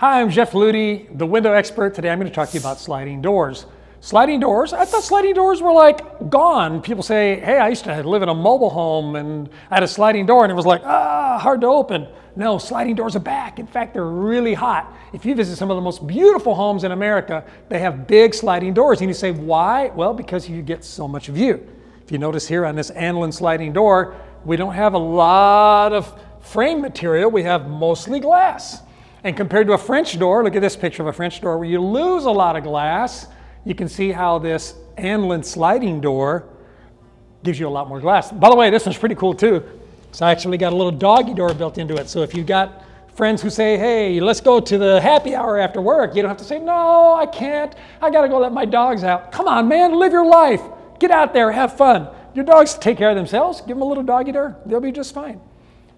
Hi, I'm Jeff Ludy, the window expert. Today I'm going to talk to you about sliding doors. Sliding doors, I thought sliding doors were like gone. People say, hey, I used to live in a mobile home and I had a sliding door and it was like, hard to open. No, sliding doors are back. In fact, they're really hot. If you visit some of the most beautiful homes in America, they have big sliding doors. And you say, why? Well, because you get so much view. If you notice here on this aniline sliding door, we don't have a lot of frame material. We have mostly glass. And compared to a French door, look at this picture of a French door where you lose a lot of glass. You can see how this aniline sliding door gives you a lot more glass. By the way, this one's pretty cool too. So I actually got a little doggy door built into it. So if you've got friends who say, hey, let's go to the happy hour after work, you don't have to say, no, I can't. I got to go let my dogs out. Come on, man, live your life. Get out there, have fun. Your dogs take care of themselves. Give them a little doggy door. They'll be just fine.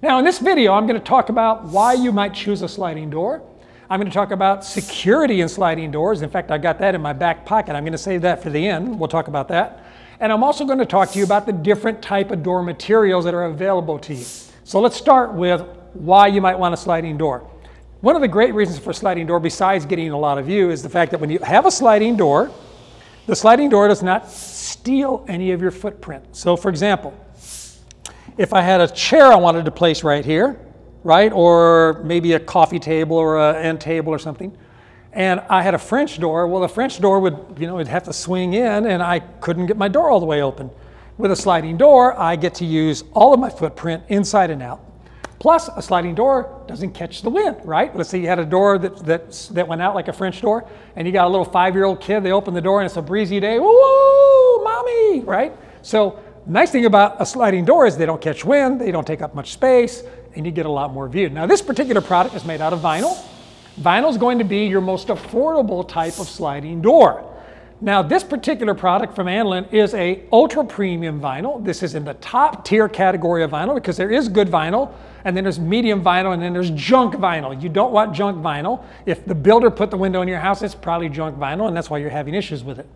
Now in this video, I'm going to talk about why you might choose a sliding door. I'm going to talk about security in sliding doors. In fact, I got that in my back pocket. I'm going to save that for the end. We'll talk about that. And I'm also going to talk to you about the different type of door materials that are available to you. So let's start with why you might want a sliding door. One of the great reasons for a sliding door, besides getting a lot of view, is the fact that when you have a sliding door, the sliding door does not steal any of your footprint. So for example, if I had a chair I wanted to place right here, right? Or maybe a coffee table or an end table or something. And I had a French door. Well, the French door would, it'd have to swing in and I couldn't get my door all the way open. With a sliding door, I get to use all of my footprint inside and out. Plus, a sliding door doesn't catch the wind, right? Let's say you had a door that went out like a French door and you got a little 5-year-old kid, they open the door and it's a breezy day. Woo, mommy, right? So, nice thing about a sliding door is they don't catch wind, they don't take up much space, and you get a lot more view. Now this particular product is made out of vinyl. Vinyl is going to be your most affordable type of sliding door. Now this particular product from aniline is a ultra premium vinyl. This is in the top tier category of vinyl because there is good vinyl, and then there's medium vinyl, and then there's junk vinyl. You don't want junk vinyl. If the builder put the window in your house, it's probably junk vinyl, and that's why you're having issues with it.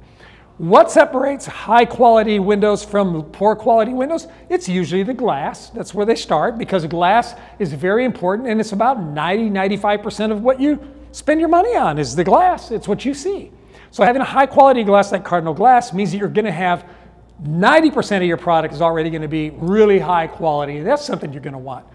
What separates high quality windows from poor quality windows? It's usually the glass. That's where they start because glass is very important and it's about 90–95% of what you spend your money on is the glass. It's what you see. So having a high quality glass like Cardinal glass means that you're going to have 90% of your product is already going to be really high quality. That's something you're going to want.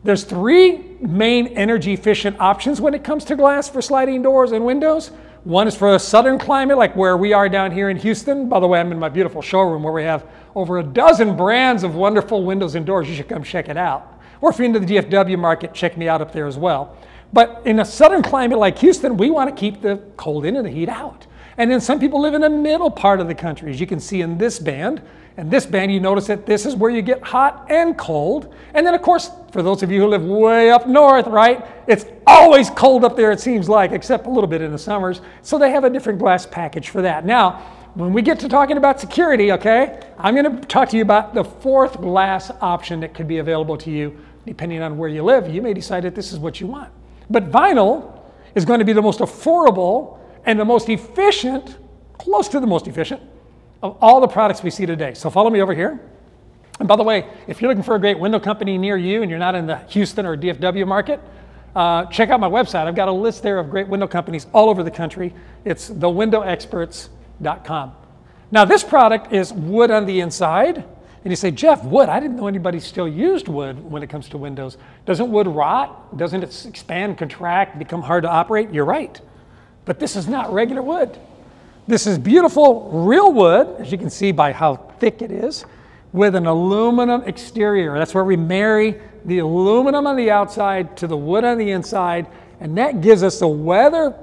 There's 3 main energy efficient options when it comes to glass for sliding doors and windows. One is for a southern climate, like where we are down here in Houston. By the way, I'm in my beautiful showroom where we have over a dozen brands of wonderful windows and doors. You should come check it out. Or if you're into the DFW market, check me out up there as well. But in a southern climate like Houston, we want to keep the cold in and the heat out. And then some people live in the middle part of the country, as you can see in this band. And this band, you notice that this is where you get hot and cold. And then of course, for those of you who live way up north, right, it's always cold up there, it seems like, except a little bit in the summers. So they have a different glass package for that. Now, when we get to talking about security, okay, I'm going to talk to you about the 4th glass option that could be available to you. Depending on where you live, you may decide that this is what you want. But vinyl is going to be the most affordable and the most efficient, close to the most efficient, of all the products we see today. So follow me over here. And by the way, if you're looking for a great window company near you and you're not in the Houston or DFW market, check out my website. I've got a list there of great window companies all over the country. It's thewindowexperts.com. Now this product is wood on the inside. And you say, Jeff, wood? I didn't know anybody still used wood when it comes to windows. Doesn't wood rot? Doesn't it expand, contract, become hard to operate? You're right. But this is not regular wood. This is beautiful real wood, as you can see by how thick it is, with an aluminum exterior. That's where we marry the aluminum on the outside to the wood on the inside, and that gives us the weather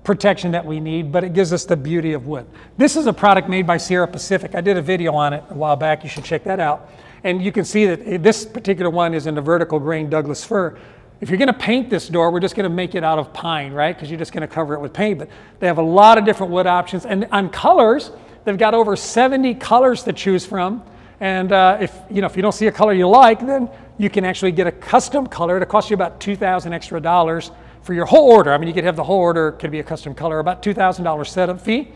protection that we need, but it gives us the beauty of wood. This is a product made by Sierra Pacific. I did a video on it a while back. You should check that out. And you can see that this particular one is in a vertical grain Douglas fir. If you're going to paint this door, we're just going to make it out of pine, right? Because you're just going to cover it with paint. But they have a lot of different wood options. And on colors, they've got over 70 colors to choose from. And if you don't see a color you like, then you can actually get a custom color. It'll cost you about $2,000 extra for your whole order. I mean, you could have the whole order, could be a custom color, about $2,000 setup fee.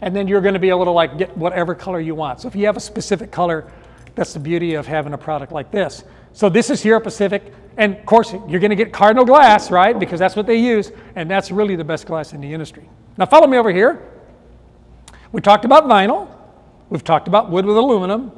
And then you're going to be able to get whatever color you want. So if you have a specific color That's the beauty of having a product like this. So this is Hero Pacific, and of course you're going to get Cardinal glass, right? Because that's what they use, and that's really the best glass in the industry. Now follow me over here. We talked about vinyl. We've talked about wood with aluminum.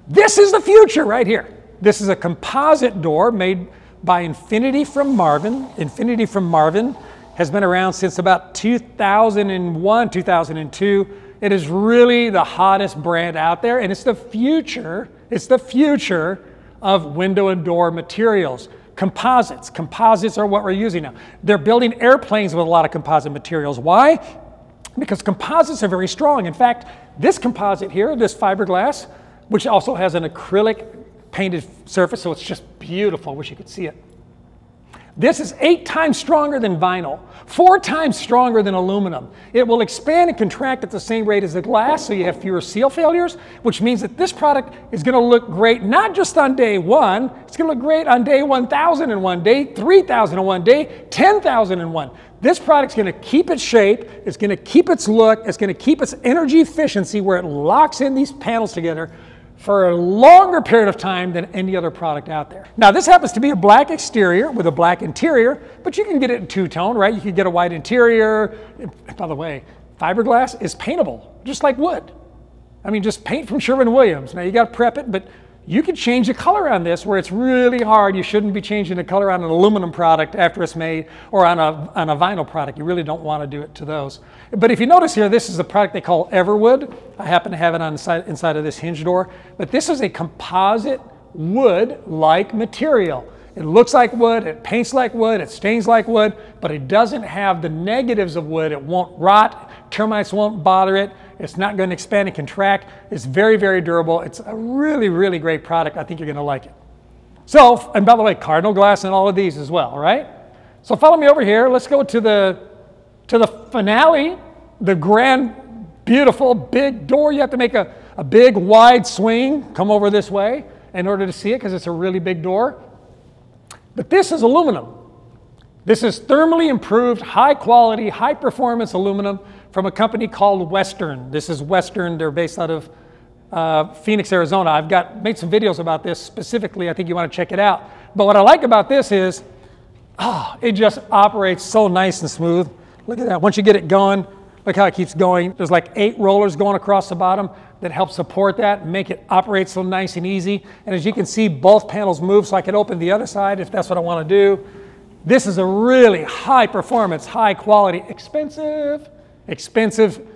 This is the future right here. This is a composite door made by Infinity from Marvin. Infinity from Marvin has been around since about 2001, 2002. It is really the hottest brand out there, and it's the future. It's the future of window and door materials. Composites. Composites are what we're using now. They're building airplanes with a lot of composite materials. Why? Because composites are very strong. In fact, this composite here, this fiberglass, which also has an acrylic painted surface, so it's just beautiful. I wish you could see it. This is 8 times stronger than vinyl, 4 times stronger than aluminum. It will expand and contract at the same rate as the glass, so you have fewer seal failures, which means that this product is going to look great not just on day 1, it's going to look great on day 1,001, day 3,001, day 10,001. This product's going to keep its shape, it's going to keep its look, it's going to keep its energy efficiency where it locks in these panels together for a longer period of time than any other product out there. Now this happens to be a black exterior with a black interior, but you can get it in two-tone, right? You can get a white interior. By the way, fiberglass is paintable, just like wood. I mean, just paint from Sherwin-Williams. Now you got to prep it, but you can change the color on this where it's really hard. You shouldn't be changing the color on an aluminum product after it's made, or on a vinyl product. You really don't want to do it to those. But if you notice here, this is a product they call Everwood. I happen to have it on the inside of this hinge door. But this is a composite wood-like material. It looks like wood, it paints like wood, it stains like wood, but it doesn't have the negatives of wood. It won't rot, termites won't bother it. It's not going to expand and contract. It's very, very durable. It's a really, really great product. I think you're going to like it. So, and by the way, Cardinal glass in all of these as well, right? So follow me over here. Let's go to the finale, the grand, beautiful, big door. You have to make a big, wide swing, come over this way in order to see it because it's a really big door. But this is aluminum. This is thermally improved, high quality, high performance aluminum from a company called Western. This is Western. They're based out of Phoenix, Arizona. I've made some videos about this specifically. I think you want to check it out. But what I like about this is, it just operates so nice and smooth. Look at that. Once you get it going, look how it keeps going. There's like 8 rollers going across the bottom that help support that and make it operate so nice and easy. And as you can see, both panels move, so I can open the other side if that's what I want to do. This is a really high performance, high quality, expensive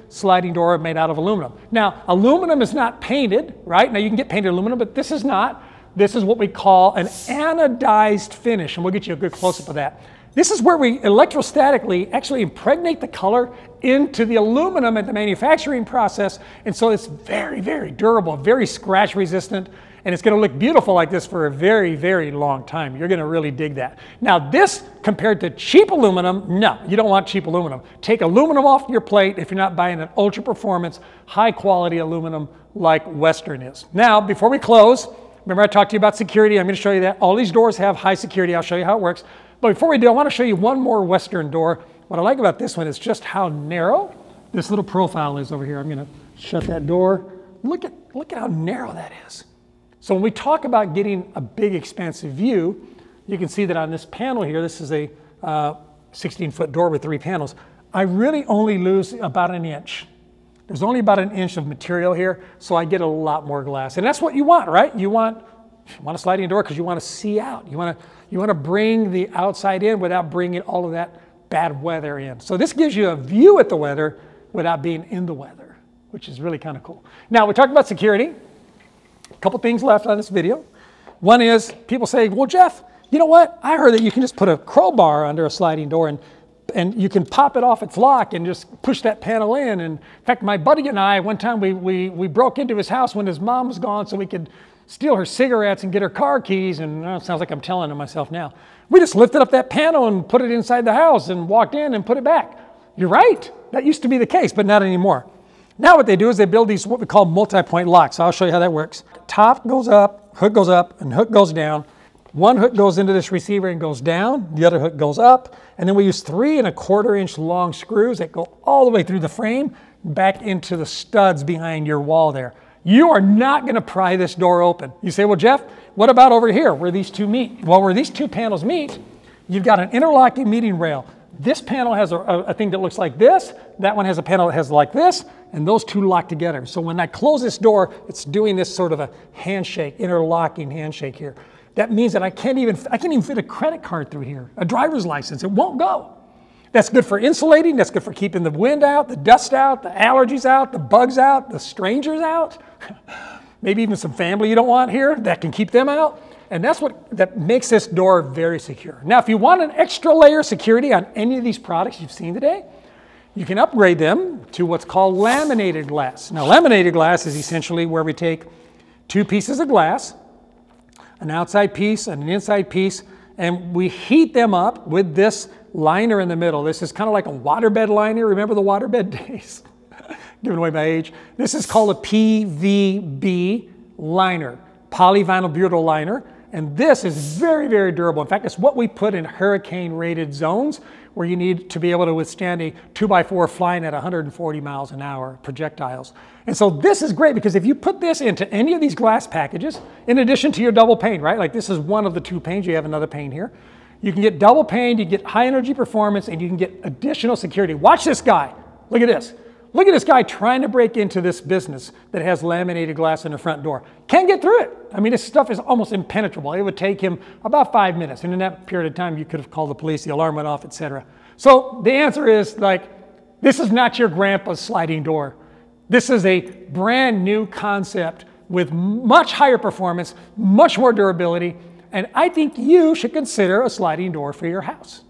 sliding door made out of aluminum. Now, aluminum is not painted, right? Now you can get painted aluminum, but this is not. This is what we call an anodized finish, and we'll get you a good close-up of that. This is where we electrostatically actually impregnate the color into the aluminum at the manufacturing process, and so it's very, very durable, very scratch resistant, and it's going to look beautiful like this for a very, very long time. You're going to really dig that. Now this, compared to cheap aluminum, no, you don't want cheap aluminum. Take aluminum off your plate if you're not buying an ultra performance, high quality aluminum like Western is. Now, before we close, remember I talked to you about security. I'm going to show you that. All these doors have high security. I'll show you how it works. But before we do, I want to show you one more Western door. What I like about this one is just how narrow this little profile is over here. I'm going to shut that door. Look at how narrow that is. So when we talk about getting a big expansive view, you can see that on this panel here, this is a 16-foot door with 3 panels. I really only lose about an inch. There's only about an inch of material here, so I get a lot more glass. And that's what you want, right? You want a sliding door because you want to see out. You want to bring the outside in without bringing all of that bad weather in. So this gives you a view at the weather without being in the weather, which is really kind of cool. Now, we talked about security. A couple things left on this video. One is people say, well, Jeff, you know what? I heard that you can just put a crowbar under a sliding door and you can pop it off its lock and just push that panel in. And in fact, my buddy and I, one time we broke into his house when his mom was gone so we could steal her cigarettes and get her car keys. And it sounds like I'm telling on myself now. We just lifted up that panel and put it inside the house and walked in and put it back. You're right. That used to be the case, but not anymore. Now what they do is they build these what we call multi-point locks. So I'll show you how that works. Top goes up, and hook goes down. One hook goes into this receiver and goes down. The other hook goes up. And then we use 3 1/4 inch long screws that go all the way through the frame back into the studs behind your wall there. You are not going to pry this door open. You say, well, Jeff, what about over here where these two meet? Well, where these two panels meet, you've got an interlocking meeting rail. This panel has a thing that looks like this. That one has a panel that has like this, and those two lock together. So when I close this door, it's doing this sort of a handshake, interlocking handshake here. That means that I can't even fit a credit card through here, a driver's license. It won't go. That's good for insulating. That's good for keeping the wind out, the dust out, the allergies out, the bugs out, the strangers out. Maybe even some family you don't want here that can keep them out. And that's that makes this door very secure. Now, if you want an extra layer of security on any of these products you've seen today, you can upgrade them to what's called laminated glass. Now, laminated glass is essentially where we take two pieces of glass, an outside piece and an inside piece, and we heat them up with this liner in the middle. This is kind of like a waterbed liner. Remember the waterbed days? Giving away my age. This is called a PVB liner, polyvinyl butyl liner. And this is very, very durable. In fact, it's what we put in hurricane-rated zones where you need to be able to withstand a 2x4 flying at 140 miles an hour projectiles. And so this is great because if you put this into any of these glass packages, in addition to your double pane, right? Like this is one of the two panes, you have another pane here. You can get double pane, you get high energy performance, and you can get additional security. Watch this guy. Look at this. Look at this guy trying to break into this business that has laminated glass in the front door. Can't get through it. I mean, this stuff is almost impenetrable. It would take him about 5 minutes. And in that period of time, you could have called the police, the alarm went off, etc. So the answer is like, this is not your grandpa's sliding door. This is a brand new concept with much higher performance, much more durability. And I think you should consider a sliding door for your house.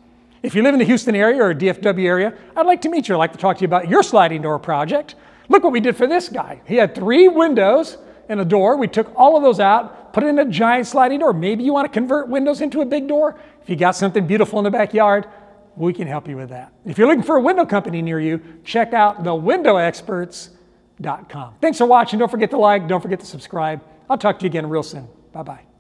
If you live in the Houston area or DFW area, I'd like to meet you. I'd like to talk to you about your sliding door project. Look what we did for this guy. He had 3 windows and a door. We took all of those out, put in a giant sliding door. Maybe you want to convert windows into a big door. If you got something beautiful in the backyard, we can help you with that. If you're looking for a window company near you, check out thewindowexperts.com. Thanks for watching. Don't forget to like. Don't forget to subscribe. I'll talk to you again real soon. Bye-bye.